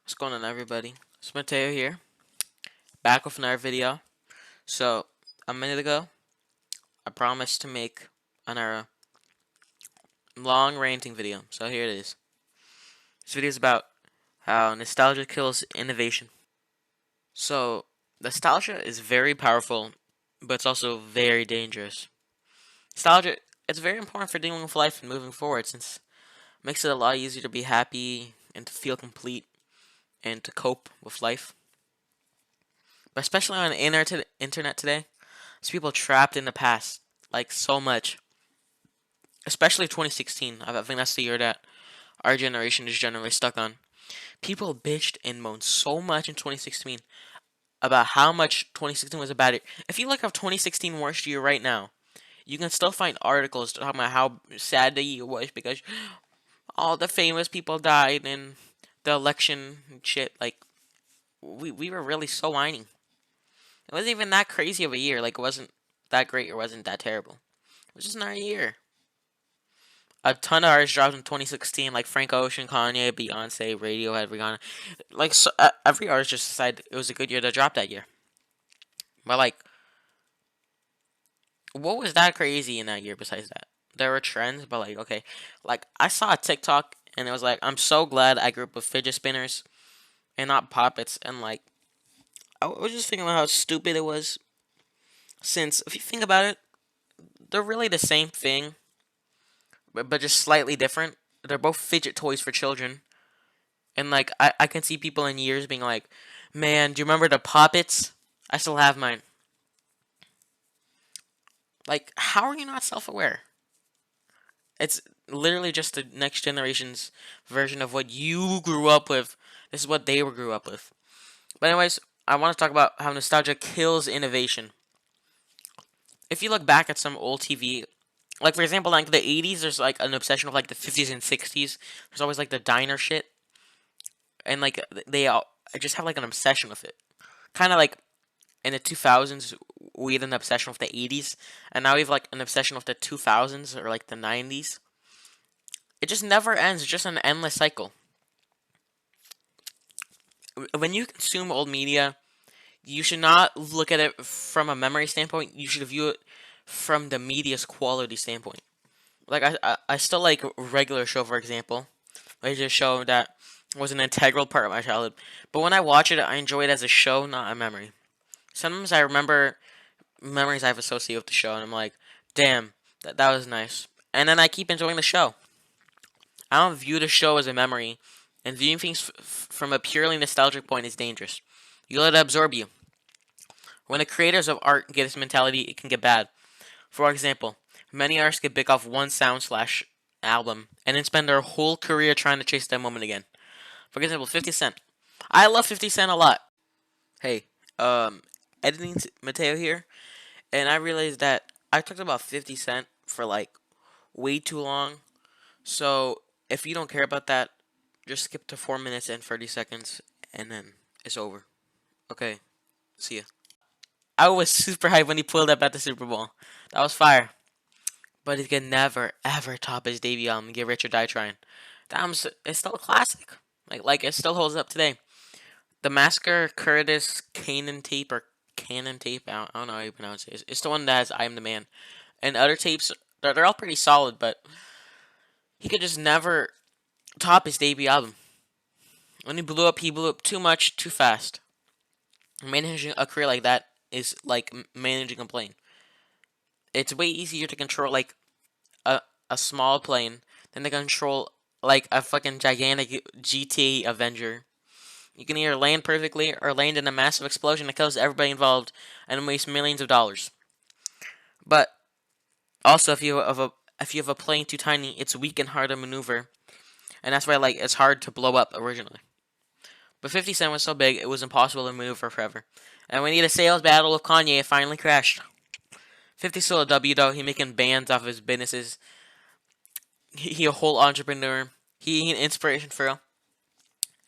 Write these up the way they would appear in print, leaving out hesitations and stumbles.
What's going on, everybody? It's Mateo here, back with another video. So, a minute ago, I promised to make another long ranting video. So here it is. This video is about how nostalgia kills innovation. So, nostalgia is very powerful, but it's also very dangerous. Nostalgia, it's very important for dealing with life and moving forward, since it makes it a lot easier to be happy and to feel complete and to cope with life. But especially on the internet today, there's people trapped in the past, like so much. Especially 2016. I think that's the year that our generation is generally stuck on. People bitched and moaned so much in 2016 about how much 2016 was a bad year. If you look up 2016 worst year right now, you can still find articles talking about how sad the year was because all the famous people died and the election and shit. Like, we were really so whining. It wasn't even that crazy of a year. Like, it wasn't that great or wasn't that terrible. It was just not a year. A ton of artists dropped in 2016, like Frank Ocean, Kanye, Beyonce, Radiohead, Rihanna. Like, so, every artist just decided it was a good year to drop that year. But, like, what was that crazy in that year besides that? There were trends, but, like, okay. Like, I saw a TikTok, and it was like, I'm so glad I grew up with fidget spinners and not puppets. And, like, I was just thinking about how stupid it was. Since, if you think about it, they're really the same thing, but just slightly different. They're both fidget toys for children. And like I can see people in years being like, man, do you remember the puppets? I still have mine. Like, how are you not self-aware? It's literally just the next generation's version of what you grew up with. This is what they grew up with. But anyways, I want to talk about how nostalgia kills innovation. If you look back at some old TV, like for example, like the 80s, there's like an obsession of like the 50s and 60s. There's always like the diner shit, and like they all I just have like an obsession with it. Kind of like in the 2000s, we had an obsession with the 80s, and now we have like an obsession with the 2000s or like the 90s. It just never ends. It's just an endless cycle. When you consume old media, you should not look at it from a memory standpoint. You should view it from the media's quality standpoint. Like I still like Regular Show, for example. It's a show that was an integral part of my childhood. But when I watch it, I enjoy it as a show, not a memory. Sometimes I remember memories I've associated with the show, and I'm like, damn, that was nice. And then I keep enjoying the show. I don't view the show as a memory, and viewing things from a purely nostalgic point is dangerous. You let it absorb you. When the creators of art get this mentality, it can get bad. For example, many artists get big off one sound slash album, and then spend their whole career trying to chase that moment again. For example, 50 Cent. I love 50 Cent a lot. Hey, editing Mateo here, and I realized that I talked about 50 Cent for like way too long. So if you don't care about that, just skip to 4 minutes and 30 seconds, and then it's over. Okay, see ya. I was super hyped when he pulled up at the Super Bowl. That was fire. But he can never, ever top his debut album, Get Rich or Die Trying. That album's it's still a classic. Like it still holds up today. The Massacre Curtis Cannon tape or Cannon tape, I don't know how you pronounce it. It's the one that has I Am the Man. And other tapes, they're all pretty solid, but he could just never top his debut album. When he blew up too much, too fast. Managing a career like that is like managing a plane. It's way easier to control like a small plane than to control like a fucking gigantic GTA Avenger. You can either land perfectly or land in a massive explosion that kills everybody involved and wastes millions of dollars. But also, if you have a plane too tiny, it's weak and hard to maneuver, and that's why like it's hard to blow up originally. But 50 Cent was so big, it was impossible to maneuver forever. And when he had a sales battle with Kanye, it finally crashed. 50 still a W though. He making bands off of his businesses. He a whole entrepreneur. He an inspiration for real.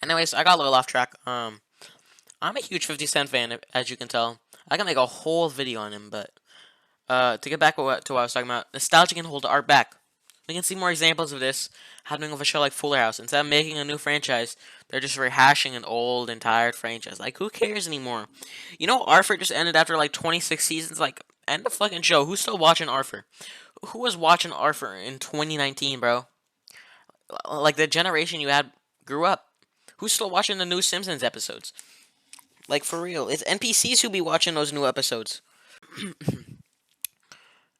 Anyways, I got a little off track. I'm a huge 50 Cent fan, as you can tell. I can make a whole video on him, but to get back to what I was talking about, nostalgia can hold art back. We can see more examples of this happening with a show like Fuller House. Instead of making a new franchise, they're just rehashing an old and tired franchise. Like, who cares anymore? You know, Arthur just ended after like 26 seasons. Like, end the fucking show. Who's still watching Arthur? Who was watching Arthur in 2019, bro? Like, the generation you had grew up. Who's still watching the new Simpsons episodes? Like, for real. It's NPCs who be watching those new episodes.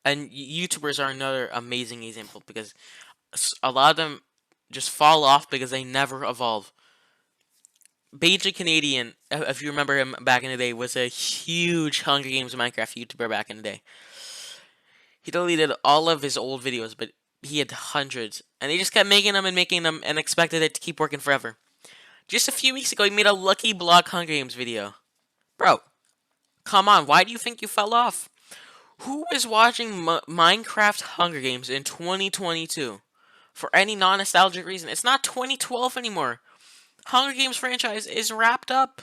And YouTubers are another amazing example because a lot of them just fall off because they never evolve. Beige Canadian, if you remember him back in the day, was a huge Hunger Games Minecraft YouTuber back in the day. He deleted all of his old videos, but he had hundreds, and he just kept making them and expected it to keep working forever. Just a few weeks ago, he made a Lucky Block Hunger Games video. Bro, come on, why do you think you fell off? Who is watching Minecraft Hunger Games in 2022? For any non-nostalgic reason. It's not 2012 anymore. Hunger Games franchise is wrapped up.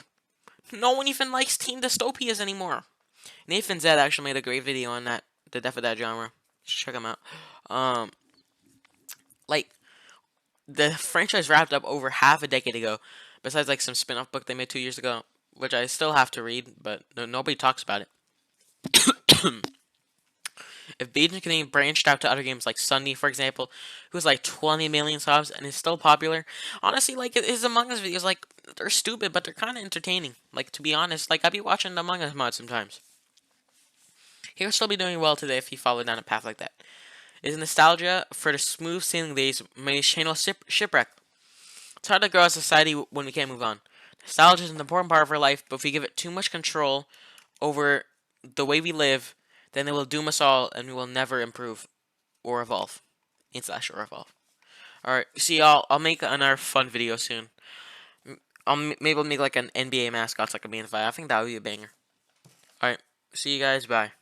No one even likes teen dystopias anymore. Nathan Zed actually made a great video on that, the death of that genre. Check him out. Like, the franchise wrapped up over half a decade ago. Besides, like, some spin-off book they made 2 years ago, which I still have to read, but nobody talks about it. If Beijing Canadian branched out to other games like Sunday, for example, who has like 20 million subs and is still popular, honestly, like, his Among Us videos, like, they're stupid, but they're kind of entertaining. Like, to be honest, like, I'd be watching the Among Us mod sometimes. He would still be doing well today if he followed down a path like that. His nostalgia for the smooth sailing days made his channel shipwreck. It's hard to grow as a society when we can't move on. Nostalgia is an important part of our life, but if we give it too much control over the way we live, then it will doom us all, and we will never improve or evolve. Or evolve. Alright, see, I'll make another fun video soon. Maybe I'll make like an NBA mascot so I can be in the fight. I think that would be a banger. Alright, see you guys, bye.